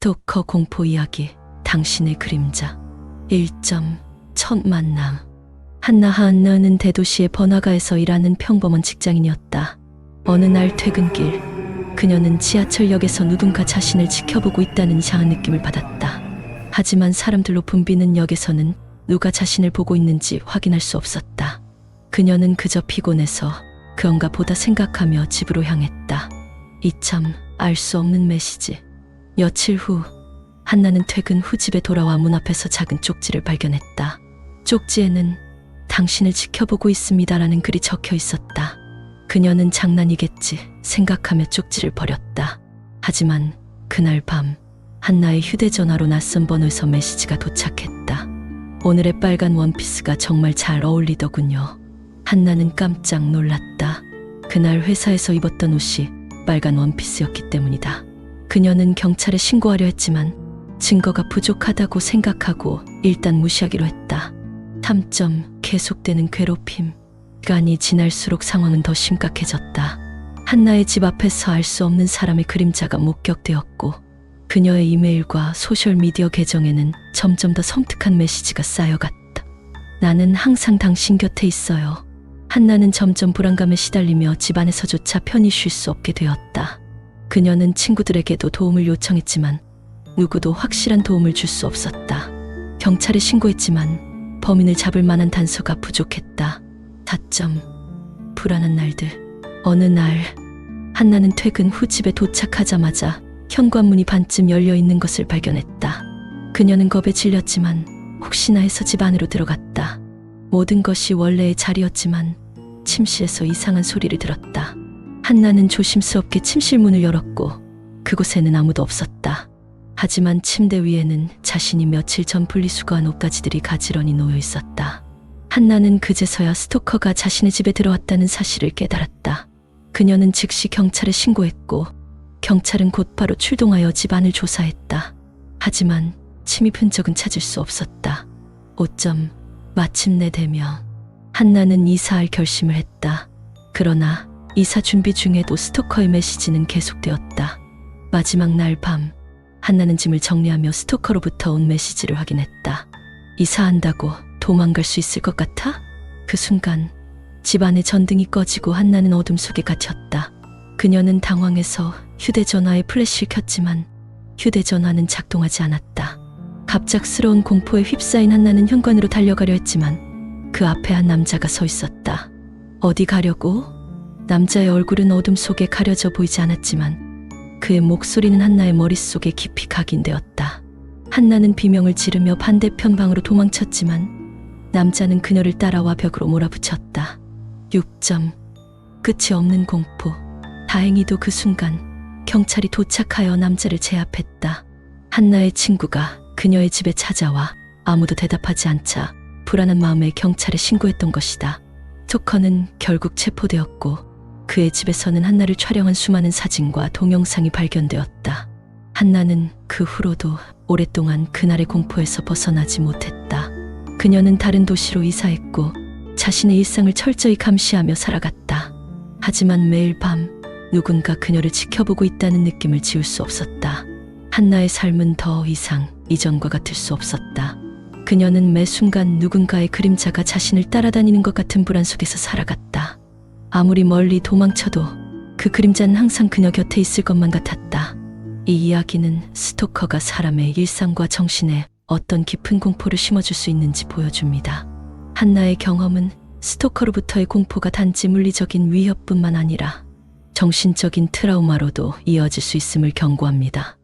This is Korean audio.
스토커 공포 이야기, 당신의 그림자. 1점. 첫 만남. 한나는 대도시의 번화가에서 일하는 평범한 직장인이었다. 어느 날 퇴근길, 그녀는 지하철역에서 누군가 자신을 지켜보고 있다는 이상한 느낌을 받았다. 하지만 사람들로 붐비는 역에서는 누가 자신을 보고 있는지 확인할 수 없었다. 그녀는 그저 피곤해서 그런가 보다 생각하며 집으로 향했다. 이참 알 수 없는 메시지. 며칠 후, 한나는 퇴근 후 집에 돌아와 문 앞에서 작은 쪽지를 발견했다. 쪽지에는 당신을 지켜보고 있습니다라는 글이 적혀 있었다. 그녀는 장난이겠지 생각하며 쪽지를 버렸다. 하지만 그날 밤, 한나의 휴대전화로 낯선 번호에서 메시지가 도착했다. 오늘의 빨간 원피스가 정말 잘 어울리더군요. 한나는 깜짝 놀랐다. 그날 회사에서 입었던 옷이 빨간 원피스였기 때문이다. 그녀는 경찰에 신고하려 했지만 증거가 부족하다고 생각하고 일단 무시하기로 했다. 3점. 계속되는 괴롭힘. 시간이 지날수록 상황은 더 심각해졌다. 한나의 집 앞에서 알 수 없는 사람의 그림자가 목격되었고 그녀의 이메일과 소셜미디어 계정에는 점점 더 섬뜩한 메시지가 쌓여갔다. 나는 항상 당신 곁에 있어요. 한나는 점점 불안감에 시달리며 집안에서조차 편히 쉴 수 없게 되었다. 그녀는 친구들에게도 도움을 요청했지만 누구도 확실한 도움을 줄 수 없었다. 경찰에 신고했지만 범인을 잡을 만한 단서가 부족했다. 4점. 불안한 날들. 어느 날, 한나는 퇴근 후 집에 도착하자마자 현관문이 반쯤 열려 있는 것을 발견했다. 그녀는 겁에 질렸지만 혹시나 해서 집 안으로 들어갔다. 모든 것이 원래의 자리였지만 침실에서 이상한 소리를 들었다. 한나는 조심스럽게 침실 문을 열었고 그곳에는 아무도 없었다. 하지만 침대 위에는 자신이 며칠 전 분리수거한 옷가지들이 가지런히 놓여 있었다. 한나는 그제서야 스토커가 자신의 집에 들어왔다는 사실을 깨달았다. 그녀는 즉시 경찰에 신고했고 경찰은 곧바로 출동하여 집안을 조사했다. 하지만 침입 흔적은 찾을 수 없었다. 5점. 마침내 대면. 한나는 이사할 결심을 했다. 그러나 이사 준비 중에도 스토커의 메시지는 계속되었다. 마지막 날 밤, 한나는 짐을 정리하며 스토커로부터 온 메시지를 확인했다. 이사한다고 도망갈 수 있을 것 같아? 그 순간 집안의 전등이 꺼지고 한나는 어둠 속에 갇혔다. 그녀는 당황해서 휴대전화에 플래시를 켰지만 휴대전화는 작동하지 않았다. 갑작스러운 공포에 휩싸인 한나는 현관으로 달려가려 했지만 그 앞에 한 남자가 서 있었다. 어디 가려고? 남자의 얼굴은 어둠 속에 가려져 보이지 않았지만 그의 목소리는 한나의 머릿속에 깊이 각인되었다. 한나는 비명을 지르며 반대편 방으로 도망쳤지만 남자는 그녀를 따라와 벽으로 몰아붙였다. 6점. 끝이 없는 공포. 다행히도 그 순간 경찰이 도착하여 남자를 제압했다. 한나의 친구가 그녀의 집에 찾아와 아무도 대답하지 않자 불안한 마음에 경찰에 신고했던 것이다. 스토커는 결국 체포되었고 그의 집에서는 한나를 촬영한 수많은 사진과 동영상이 발견되었다. 한나는 그 후로도 오랫동안 그날의 공포에서 벗어나지 못했다. 그녀는 다른 도시로 이사했고 자신의 일상을 철저히 감시하며 살아갔다. 하지만 매일 밤 누군가 그녀를 지켜보고 있다는 느낌을 지울 수 없었다. 한나의 삶은 더 이상 이전과 같을 수 없었다. 그녀는 매 순간 누군가의 그림자가 자신을 따라다니는 것 같은 불안 속에서 살아갔다. 아무리 멀리 도망쳐도 그 그림자는 항상 그녀 곁에 있을 것만 같았다. 이 이야기는 스토커가 사람의 일상과 정신에 어떤 깊은 공포를 심어줄 수 있는지 보여줍니다. 한나의 경험은 스토커로부터의 공포가 단지 물리적인 위협뿐만 아니라 정신적인 트라우마로도 이어질 수 있음을 경고합니다.